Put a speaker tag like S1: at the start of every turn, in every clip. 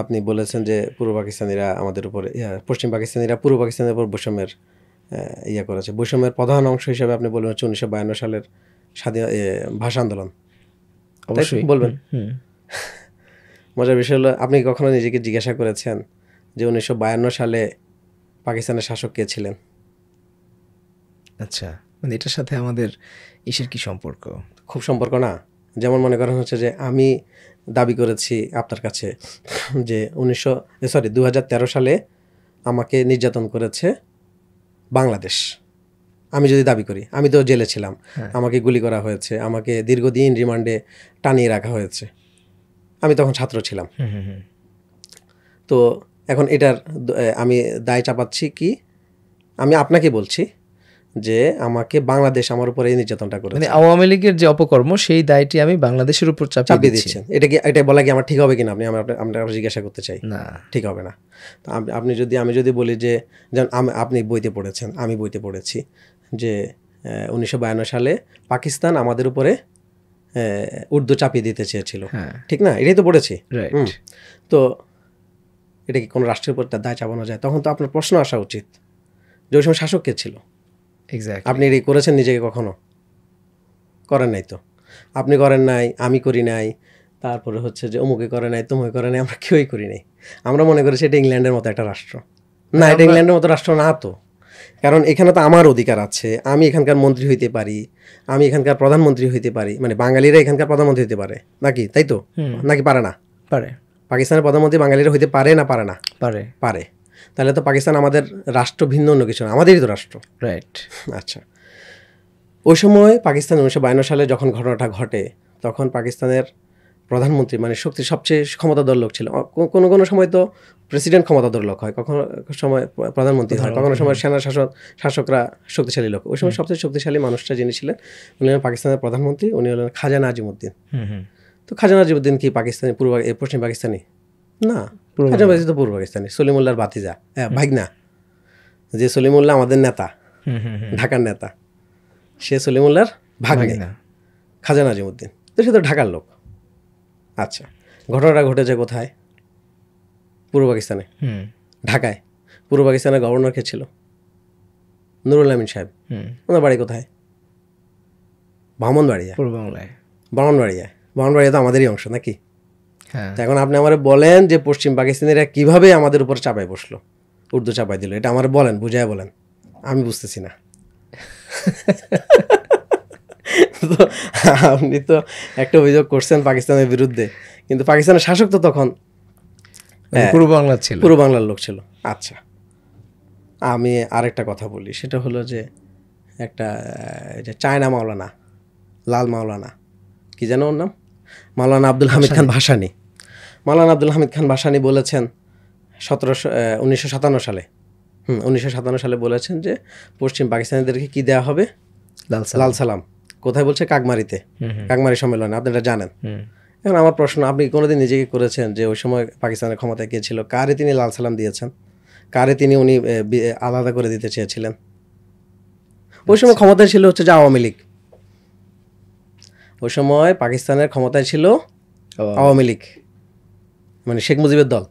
S1: আপনি বলেছেন যে পূর্ব পাকিস্তানিরা আমাদের উপরে পশ্চিম পাকিস্তানিরা পূর্ব পাকিস্তানের উপর বৈষম্যের করেছে। বৈষম্যের প্রধান অংশ হিসেবে আপনি বলবেন হচ্ছে 1952 সালের স্বাধীন ভাষা আন্দোলন। অবশ্যই বলবেন। মজার বিষয় হলো, আপনি কখনো নিজেকে জিজ্ঞাসা করেছেন যে 1952 সালে পাকিস্তানের শাসক কে ছিলেন?
S2: আচ্ছা, মানে এটার সাথে আমাদের ইসের কি সম্পর্ক?
S1: খুব সম্পর্ক না। যেমন মনে করেন হচ্ছে যে আমি দাবি করেছি আপনার কাছে যে 2013 সালে আমাকে নির্যাতন করেছে বাংলাদেশ। আমি যদি দাবি করি, আমি তো জেলে ছিলাম, আমাকে গুলি করা হয়েছে, আমাকে দীর্ঘদিন রিমান্ডে টানিয়ে রাখা হয়েছে, আমি তখন ছাত্র ছিলাম। তো এখন এটার আমি দায় চাপাচ্ছি কি? আমি আপনাকে বলছি যে আমাকে বাংলাদেশ আমার উপরে এই নির্যাতনটা করেছে।
S2: মানে আওয়ামী লীগের যে অপকর্ম সেই দায়টি আমি বাংলাদেশের উপর চাপিয়ে
S1: দিচ্ছেন। এটা বলা কি আমার ঠিক হবে কিনা? আমরা জিজ্ঞাসা করতে চাই।
S2: না,
S1: ঠিক হবে না। তো আমি যদি বলি যে যেমন আপনি বইতে পড়েছেন, আমি বইতে পড়েছি যে 1952 সালে পাকিস্তান আমাদের উপরে উর্দু চাপিয়ে দিতে চেয়েছিল, ঠিক না? এটাই তো পড়েছি। তো এটা কি কোনো রাষ্ট্রের উপর দায় চাপানো যায়? তখন তো আপনার প্রশ্ন আসা উচিত যে ওই সময় শাসক কে ছিল। আপনি এটাই করেছেন নিজেকে? কখনো করেন নাই। তো আপনি করেন নাই, আমি করি নাই, তারপরে হচ্ছে যে অমুকে করে নাই, তমুকে করে নাই, আমরা কেউই করি নাই। আমরা মনে করেছি এটা ইংল্যান্ডের মতো একটা রাষ্ট্র। না, এটা ইংল্যান্ডের মতো রাষ্ট্র না তো। কারণ এখানে তো আমার অধিকার আছে, আমি এখানকার মন্ত্রী হইতে পারি, আমি এখানকার প্রধানমন্ত্রী হইতে পারি। মানে বাঙালিরা এখানকার প্রধানমন্ত্রী হইতে পারে নাকি? তাই তো? নাকি পারে না?
S2: পারে।
S1: পাকিস্তানের প্রধানমন্ত্রী বাঙালিরা হইতে পারে না? পারে না?
S2: পারে।
S1: তাহলে তো পাকিস্তান আমাদের রাষ্ট্র ভিন্ন অন্য কিছু না, আমাদেরই তো রাষ্ট্র।
S2: রাইট।
S1: আচ্ছা, ওই সময় পাকিস্তান 1952 সালে যখন ঘটনাটা ঘটে, তখন পাকিস্তানের প্রধানমন্ত্রী মানে সবচেয়ে ক্ষমতাধর লোক ছিল। কোনো কোনো সময় তো প্রেসিডেন্ট ক্ষমতাধর লোক হয়, কখনো সময় প্রধানমন্ত্রী হয়, কখনো সময় সেনা শাসকরা শক্তিশালী লোক। ওই সময় সবচেয়ে শক্তিশালী মানুষটা যিনি ছিলেন, উনি হলেন পাকিস্তানের প্রধানমন্ত্রী, উনি হলেন খাজা নাজিমুদ্দিন। তো খাজা নাজিমুদ্দিন কি পাকিস্তানি পশ্চিম পাকিস্তানি? না, খাজা নাজিমুদ্দিন তো পূর্ব পাকিস্তানি, সলিমুল্লাহর ভাতিজা, ভাগনা। যে সলিমুল্লাহ আমাদের নেতা, ঢাকার নেতা, সে সলিমুল্লাহর ভাগনা খাজা নাজিমুদ্দিন। তো সে তো ঢাকার লোক। আচ্ছা, ঘটনাটা ঘটেছে কোথায়? পূর্ব পাকিস্তানে, ঢাকায়। পূর্ব পাকিস্তানের গভর্নর কে ছিল? নুরুল আমিন সাহেব। ওনার বাড়ি কোথায়? ব্রাহ্মণবাড়িয়া। ব্রাহ্মণবাড়িয়া তো আমাদেরই অংশ নাকি? এখন আপনি আমার বলেন যে পশ্চিম পাকিস্তানিরা কিভাবে আমাদের উপর চাপায় বসলো, উর্দু চাপাই দিল, এটা আমার বলেন, বুঝায় বলেন, আমি বুঝতেছি না। তো আপনি তো একটা অভিযোগ করছেন পাকিস্তানের বিরুদ্ধে, কিন্তু পাকিস্তানের শাসক তো তখন পূর্ব বাংলার লোক ছিল। আচ্ছা, আমি আরেকটা কথা বলি, সেটা হলো যে একটা চায়না মাওলানা, লাল মাওলানা, কি যেন ওর নাম, মাওলানা আব্দুল হামিদ খান ভাসানী। মাওলানা আব্দুল হামিদ খান ভাসানী বলেছেন 1957 সালে 1957 সালে বলেছেন যে পশ্চিম পাকিস্তানিদেরকে কি দেওয়া হবে? লাল সালাম। কোথায় বলছে? কাকমারিতে, কাকমারি সম্মেলনে। আপনি এটা জানেন। এখন আমার প্রশ্ন, আপনি কোনোদিন নিজেকে করেছেন যে ওই সময় পাকিস্তানের ক্ষমতায় কে ছিল, কারে তিনি লাল সালাম দিয়েছেন, কারে তিনি উনি আলাদা করে দিতে চেয়েছিলেন? ওই সময় ক্ষমতায় ছিল হচ্ছে যে আওয়ামী লীগ। ওই সময় পাকিস্তানের ক্ষমতায় ছিল আওয়ামী লীগ, মানে শেখ মুজিবের দল,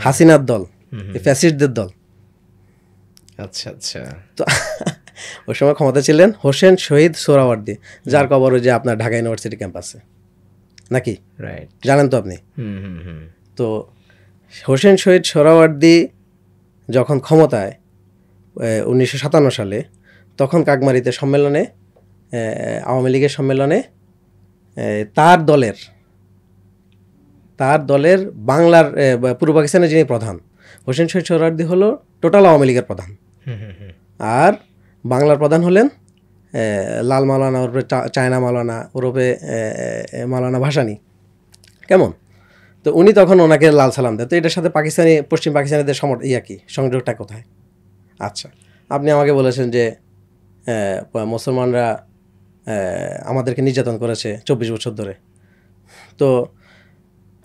S1: হাসিনার দল, ফ্যাসিস্টদের দল।
S2: আচ্ছা আচ্ছা।
S1: তো ওই সময় ক্ষমতা ছিলেন হোসেন শহীদ সোহরাওয়ার্দী, যার কবর যে আপনার ঢাকা ইউনিভার্সিটি ক্যাম্পাসে, নাকি? জানেন তো আপনি। তো হোসেন শহীদ সোহরাওয়ার্দী যখন ক্ষমতায় 1957 সালে, তখন কাকমারিতে সম্মেলনে, আওয়ামী লীগের সম্মেলনে তার দলের বাংলার পূর্ব পাকিস্তানের যিনি প্রধান, হোসেন শহীদ সোহরাওয়ার্দী হলো টোটাল আওয়ামী লীগের প্রধান, আর বাংলার প্রধান হলেন লাল মাওলানা ওরফে চায়না মাওলানা ওরফে মাওলানা ভাসানী। কেমন? তো উনি তখন ওনাকে লাল সালাম দেয়। তো এটার সাথে পশ্চিম পাকিস্তানিদের কি সংযোগটা কোথায়? আচ্ছা, আপনি আমাকে বলেছেন যে মুসলমানরা আমাদেরকে নির্যাতন করেছে 24 বছর ধরে। তো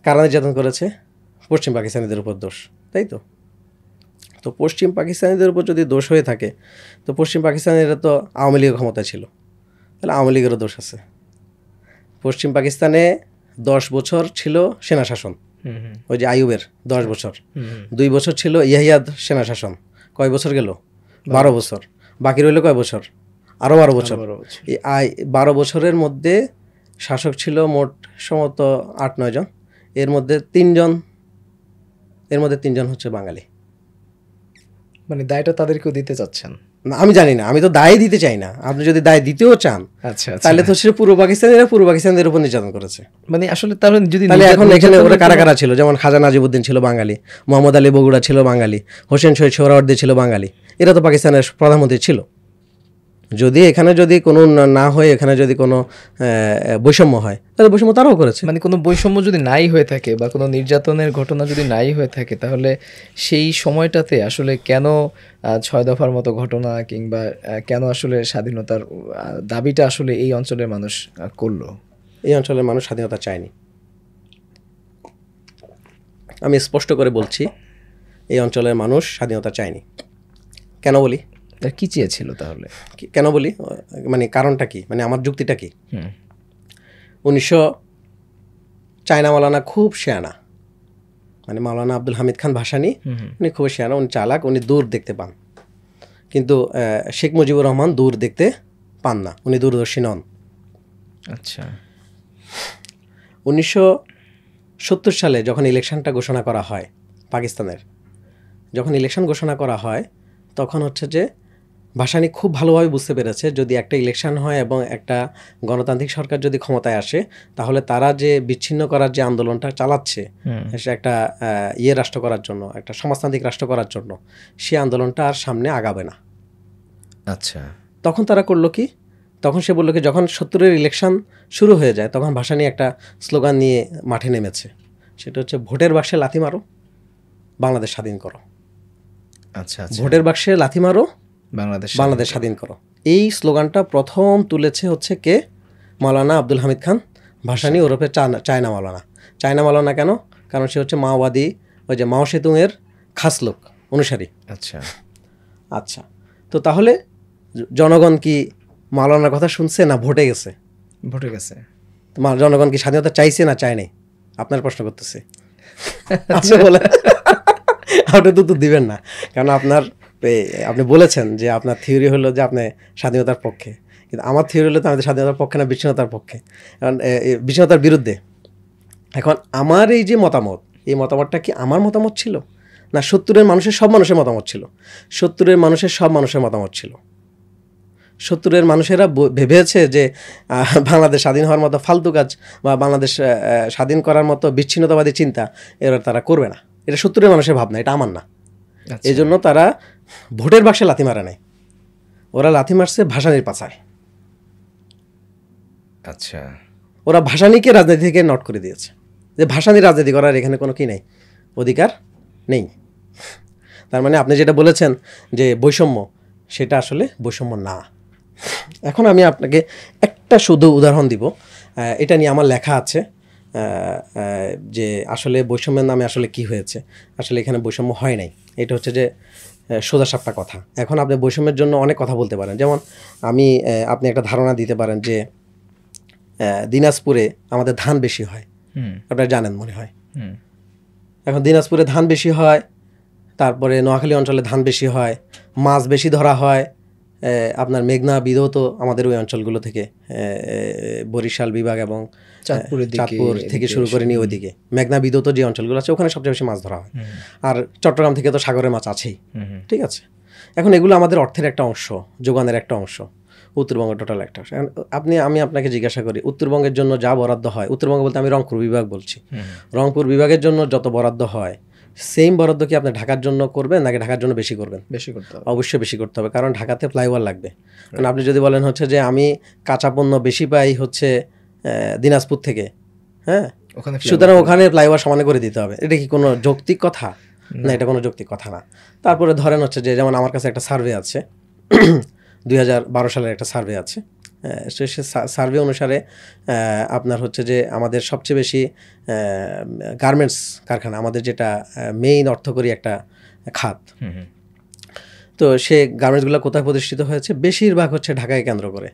S1: কারা নির্যাতন করেছে? পশ্চিম পাকিস্তানিদের উপর দোষ, তাই তো? তো পশ্চিম পাকিস্তানিদের উপর যদি দোষ হয়ে থাকে, তো পশ্চিম পাকিস্তানিরা তো আওয়ামী লীগের ক্ষমতায় ছিল, তাহলে আওয়ামী লীগেরও দোষ আছে। পশ্চিম পাকিস্তানে 10 বছর ছিল সেনা শাসন, ওই যে আইয়ুবের 10 বছর, 2 বছর ছিল ইয়াহিয়ার সেনা শাসন, কয় বছর গেল? 12 বছর। বাকি রইল কয় বছর? আরও 12 বছর। এই 12 বছরের মধ্যে শাসক ছিল মোট সম্ভবত 8-9 জন, এর মধ্যে 3 জন হচ্ছে বাঙালি।
S2: মানে দায়টা তাদেরকেও দিতে চাচ্ছেন?
S1: না, আমি জানি না, আমি তো দায় দিতে চাই না। আপনি যদি দায় দিতেও চান
S2: আচ্ছা,
S1: তাহলে তো সে পূর্ব পাকিস্তানের উপর নির্যাতন করেছে।
S2: মানে আসলে তাহলে যদি
S1: তাহলে এখন এখানে ওরা কারা কারা ছিল? যেমন খাজা নাজিবুদ্দিন ছিল বাঙালি, মোহাম্মদ আলী বগুড়া ছিল বাঙালি, হোসেন শহীদ সোহরাওয়ার্দী ছিল বাঙালি, এরা তো পাকিস্তানের প্রধানমন্ত্রী ছিল। যদি এখানে যদি কোনো না হয়, এখানে যদি কোনো বৈষম্য হয়, তাহলে বৈষম্য তারাও করেছে।
S2: মানে কোনো বৈষম্য যদি নাই হয়ে থাকে বা কোনো নির্যাতনের ঘটনা যদি নাই হয়ে থাকে, তাহলে সেই সময়টাতে আসলে কেন 6 দফার মতো ঘটনা কিংবা কেন আসলে স্বাধীনতার দাবিটা আসলে এই অঞ্চলের মানুষ করলো?
S1: এই অঞ্চলের মানুষ স্বাধীনতা চায়নি। আমি স্পষ্ট করে বলছি, এই অঞ্চলের মানুষ স্বাধীনতা চায়নি। কেন বলি?
S2: কি চেয়েছিল তাহলে?
S1: কেন বলি মানে কারণটা কি, মানে আমার যুক্তিটা কি? 1900 চায়না মাওলানা খুব শেয়ানা, মানে মাওলানা আব্দুল হামিদ খান ভাসানী, উনি খুব শেয়ানা, উনি চালাক, উনি দূর দেখতে পান। কিন্তু শেখ মুজিবুর রহমান দূর দেখতে পান না, উনি দূরদর্শী নন।
S2: আচ্ছা।
S1: 1970 সালে যখন ইলেকশনটা ঘোষণা করা হয় পাকিস্তানের, যখন ইলেকশন ঘোষণা করা হয় তখন হচ্ছে যে ভাসানী খুব ভালোভাবে বুঝতে পেরেছে যদি একটা ইলেকশন হয় এবং একটা গণতান্ত্রিক সরকার যদি ক্ষমতায় আসে, তাহলে তারা যে বিচ্ছিন্ন করার যে আন্দোলনটা চালাচ্ছে, সে একটা রাষ্ট্র করার জন্য, একটা সমাজতান্ত্রিক রাষ্ট্র করার জন্য, সে আন্দোলনটা আর সামনে আগাবে না।
S2: আচ্ছা।
S1: তখন তারা করলো কি, তখন সে বললো কি, যখন 70-এর ইলেকশন শুরু হয়ে যায় তখন ভাসানী একটা স্লোগান নিয়ে মাঠে নেমেছে, সেটা হচ্ছে ভোটের বাক্সে লাথি মারো, বাংলাদেশ স্বাধীন করো।
S2: আচ্ছা।
S1: ভোটের বাক্সে লাথি মারো, বাংলাদেশ স্বাধীন করো। এই স্লোগানটা প্রথম তুলেছে হচ্ছে কে? মাওলানা আব্দুল হামিদ খান ভাসানী ওরফে চায়না মাওলানা। চায়না মাওলানা কেন? কারণ সে হচ্ছে মাওবাদী, ওই যে মাও সেতুংয়ের খাস লোক, অনুসারী।
S2: আচ্ছা
S1: আচ্ছা, তো তাহলে জনগণ কি মাওলানার কথা শুনছে না ভোটে গেছে?
S2: ভোটে গেছে।
S1: জনগণ কি স্বাধীনতা চাইছে না চায় নাই? আপনার প্রশ্ন করতেছে। আপনি বলেন, আপনি তো দিবেন না, কারণ আপনি বলেছেন যে আপনার থিওরি হলো যে আপনি স্বাধীনতার পক্ষে, কিন্তু আমার থিওরি হলো তো আমাদের স্বাধীনতার পক্ষে না, বিচ্ছিন্নতার পক্ষে, কারণ বিচ্ছিন্নতার বিরুদ্ধে। এখন আমার এই যে মতামত, এই মতামতটা কি আমার মতামত ছিল না 70-এর মানুষের সব মানুষের মতামত ছিল? 70-এর মানুষের সব মানুষের মতামত ছিল। 70-এর মানুষেরা ভেবেছে যে বাংলাদেশ স্বাধীন হওয়ার মতো ফালতু কাজ বা বাংলাদেশ স্বাধীন করার মতো বিচ্ছিন্নতাবাদী চিন্তা এরা তারা করবে না। এটা 70-এর মানুষের ভাবনা, এটা আমার না। এই জন্য তারা ভোটের বাক্সে লাথি মারে নাই, ওরা লাথি মারছে ভাসানীর পাছায়।
S2: আচ্ছা,
S1: ওরা ভাসানীকে রাজনীতি থেকে নট করে দিয়েছে, যে ভাসানী রাজনীতি করার এখানে কোনো কি নেই, অধিকার নেই। তার মানে আপনি যেটা বলেছেন যে বৈষম্য, সেটা আসলে বৈষম্য না। এখন আমি আপনাকে একটা শুধু উদাহরণ দিব, এটা নিয়ে আমার লেখা আছে যে আসলে বৈষম্যের নামে আসলে কি হয়েছে। আসলে এখানে বৈষম্য হয় নাই, এটা হচ্ছে যে সোজাসাপটা কথা। এখন আপনি বৈষম্যের জন্য অনেক কথা বলতে পারেন, যেমন আপনি একটা ধারণা দিতে পারেন যে দিনাজপুরে আমাদের ধান বেশি হয়, আপনারা জানেন মনে হয়। এখন দিনাজপুরে ধান বেশি হয়, তারপরে নোয়াখালী অঞ্চলে ধান বেশি হয়, মাছ বেশি ধরা হয়। আপনার মেঘনা বিধৌত আমাদের ওই অঞ্চলগুলো থেকে, বরিশাল বিভাগ এবং চাঁদপুর থেকে শুরু করে নিয়ে ওইদিকে মেঘনা বিধৌত যে অঞ্চলগুলো আছে ওখানে সবচেয়ে বেশি মাছ ধরা হয়। আর চট্টগ্রাম থেকে তো সাগরের মাছ আছেই, ঠিক আছে। এখন এগুলো আমাদের অর্থের একটা অংশ, যোগানের একটা অংশ, উত্তরবঙ্গের টোটাল একটা অংশ। আমি আপনাকে জিজ্ঞাসা করি, উত্তরবঙ্গের জন্য যা বরাদ্দ হয়, উত্তরবঙ্গ বলতে আমি রংপুর বিভাগ বলছি, রংপুর বিভাগের জন্য যত বরাদ্দ হয়, সেম বরাদ্দ কি আপনি ঢাকার জন্য করবেন নাকি ঢাকার জন্য বেশি করবেন?
S2: বেশি করতে হবে,
S1: অবশ্যই বেশি করতে হবে, কারণ ঢাকাতে ফ্লাইওভার লাগবে। কারণ আপনি যদি বলেন হচ্ছে যে আমি কাঁচা পণ্য বেশি পাই হচ্ছে দিনাজপুর থেকে, হ্যাঁ, সুতরাং ওখানে ফ্লাইওভার সমানে করে দিতে হবে, এটা কি কোনো যৌক্তিক কথা? না, এটা কোনো যৌক্তিক কথা না। তারপরে ধরেন হচ্ছে যে যেমন আমার কাছে একটা সার্ভে আছে 2012 সালের একটা সার্ভে আছে, সে সার্ভে অনুসারে আপনার হচ্ছে যে আমাদের সবচেয়ে বেশি গার্মেন্টস কারখানা, আমাদের যেটা মেইন অর্থকরী একটা খাত, তো সে গার্মেন্টসগুলো কোথায় প্রতিষ্ঠিত হয়েছে? বেশিরভাগ হচ্ছে ঢাকাকে কেন্দ্র করে,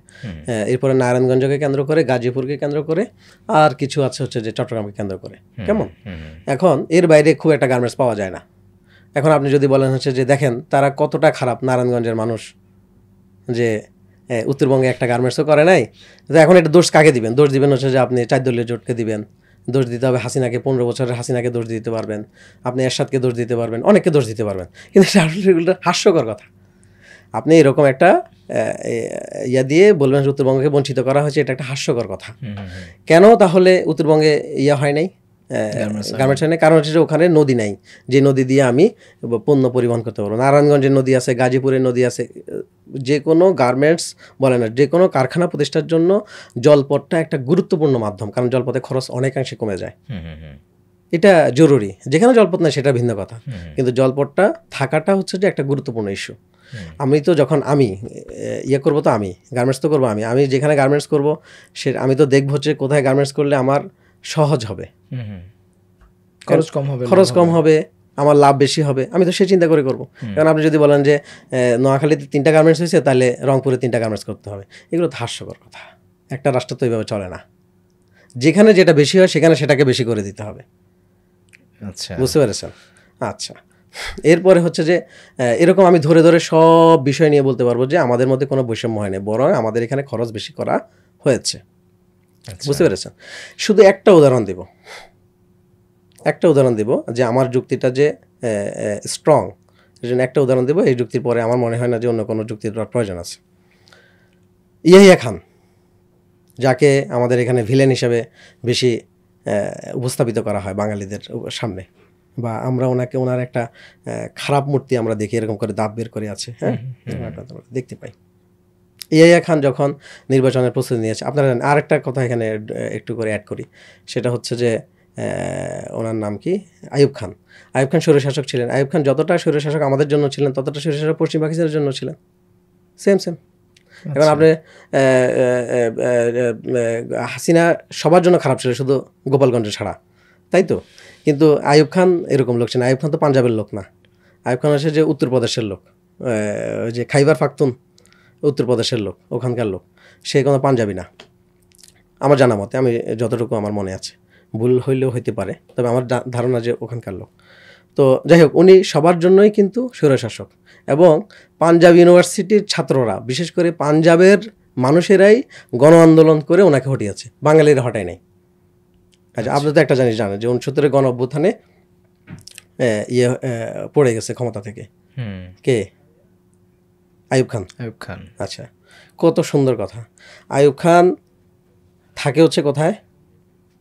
S1: এরপরে নারায়ণগঞ্জকে কেন্দ্র করে, গাজীপুরকে কেন্দ্র করে, আর কিছু আছে হচ্ছে যে চট্টগ্রামকে কেন্দ্র করে। কেমন? এখন এর বাইরে খুব একটা গার্মেন্টস পাওয়া যায় না। এখন আপনি যদি বলেন হচ্ছে যে দেখেন তারা কতটা খারাপ নারায়ণগঞ্জের মানুষ, যে উত্তরবঙ্গে একটা গার্মেন্টসও করে নাই, তো এখন এটা দোষ কাকে দিবেন? দোষ দিবেন হচ্ছে যে আপনি 4 দলীয় জোটকে দিবেন, দোষ দিতে হবে হাসিনাকে, 15 বছরের হাসিনাকে দোষ দিতে পারবেন, আপনি এরশাদকে দোষ দিতে পারবেন, অনেককে দোষ দিতে পারবেন, কিন্তু এগুলো হাস্যকর কথা। আপনি এরকম একটা ইয়া দিয়ে বলবেন যে উত্তরবঙ্গকে বঞ্চিত করা হয়েছে, এটা একটা হাস্যকর কথা। কেন তাহলে উত্তরবঙ্গে ইয়া হয় নাই, গার্মেন্টস হয় নাই? কারণ হচ্ছে যে ওখানে নদী নাই, যে নদী দিয়ে আমি পণ্য পরিবহন করতে পারবো। নারায়ণগঞ্জের নদী আছে, গাজীপুরের নদী আছে। যে কোনো গার্মেন্টস বলে না, যে কোনো কারখানা প্রতিষ্ঠার জন্য জলপথটা একটা গুরুত্বপূর্ণ মাধ্যম, কারণ জলপথে খরচ অনেকাংশে কমে যায়। এটা জরুরি। যেখানে জলপথ নাই সেটা ভিন্ন কথা, কিন্তু জলপথটা থাকাটা হচ্ছে যে একটা গুরুত্বপূর্ণ ইস্যু। আমি তো যখন আমি ইয়ে করবো, তো আমি গার্মেন্টস তো করবো, আমি যেখানে গার্মেন্টস করবো সে আমি তো দেখবো হচ্ছে কোথায় গার্মেন্টস করলে আমার সহজ হবে, খরচ কম হবে, আমার লাভ বেশি হবে, আমি তো সে চিন্তা করে করবো। কারণ আপনি যদি বলেন যে নোয়াখালীতে 3টা গার্মেন্টস হয়েছে, তাহলে রংপুরে 3টা গার্মেন্টস করতে হবে, এগুলো তো হাস্যকর কথা। একটা রাষ্ট্র তো এইভাবে চলে না। যেখানে যেটা বেশি হয় সেখানে সেটাকে বেশি করে দিতে হবে।
S2: আচ্ছা,
S1: বুঝতে পেরেছেন? আচ্ছা, এরপরে হচ্ছে যে এরকম আমি ধরে ধরে সব বিষয় নিয়ে বলতে পারবো যে আমাদের মধ্যে কোনো বৈষম্য হয়নি, বরং আমাদের এখানে খরচ বেশি করা হয়েছে। বুঝতে পেরেছেন? শুধু একটা উদাহরণ দিব যে আমার যুক্তিটা যে স্ট্রং, এই জন্য একটা উদাহরণ দেবো। এই যুক্তির পরে আমার মনে হয় না যে অন্য কোনো যুক্তির প্রয়োজন আছে। ইয়াহিয়া খান, যাকে আমাদের এখানে ভিলেন হিসেবে বেশি উপস্থাপিত করা হয় বাঙালিদের সামনে, বা আমরা ওনার একটা খারাপ মূর্তি আমরা দেখি, এরকম করে দাঁত বের করে আছে, হ্যাঁ, দেখতে পাই। ইয়াহিয়া খান যখন নির্বাচনের প্রস্তুতি নিয়েছে, আপনারা আরেকটা কথা এখানে একটু করে অ্যাড করি, সেটা হচ্ছে যে ওনার নাম কি, আইয়ুব খান স্বৈরশাসক ছিলেন। আইয়ুব খান যতটা স্বৈরশাসক আমাদের জন্য ছিলেন, ততটা স্বৈরশাসক পশ্চিম পাকিস্তানের জন্য ছিলেন। সেম। এখন আপনি হাসিনা সবার জন্য খারাপ ছিল, শুধু গোপালগঞ্জে ছাড়া, তাই তো? কিন্তু আইয়ুব খান এরকম লোক ছিলেন। আইয়ুব খান তো পাঞ্জাবের লোক না, আইয়ুব খান হচ্ছে যে উত্তরপ্রদেশের লোক, ওই যে খাইবার পাখতুন উত্তরপ্রদেশের লোক, ওখানকার লোক, সে কোনো পাঞ্জাবি না আমার জানা মতে, আমি যতটুকু আমার মনে আছে, ভুল হইলেও হইতে পারে, তবে আমার ধারণা যে ওখানকার লোক। তো যাই হোক, উনি সবার জন্যই কিন্তু স্বৈরশাসক, এবং পাঞ্জাব ইউনিভার্সিটির ছাত্ররা, বিশেষ করে পাঞ্জাবের মানুষেরাই গণ আন্দোলন করে ওনাকে হটিয়েছে, বাঙালিরা হটায় নাই। আচ্ছা, আপনি তো একটা জিনিস জানেন যে 69-এর গণ অভ্যুত্থানে পড়ে গেছে ক্ষমতা থেকে কে? আইয়ুব খান। আচ্ছা, কত সুন্দর কথা। আইয়ুব খান থাকে হচ্ছে কোথায়?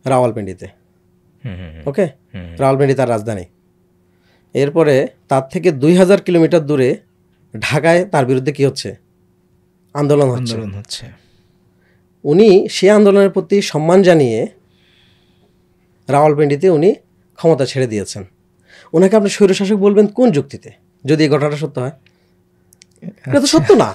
S1: রাওয়ালপিন্ডিতে। ওকে, রাওয়ালপিন্ডি তার রাজধানী। এরপরে তার থেকে 2000 কিলোমিটার দূরে ঢাকায় তার বিরুদ্ধে কি হচ্ছে? আন্দোলন হচ্ছে। উনি সে আন্দোলনের প্রতি সম্মান জানিয়ে রাওয়ালপিন্ডিতে উনি ক্ষমতা ছেড়ে দিয়েছেন। ওনাকে আপনি স্বৈরশাসক বলবেন কোন যুক্তিতে, যদি এই ঘটনাটা সত্য হয়? এটা তো সত্য না।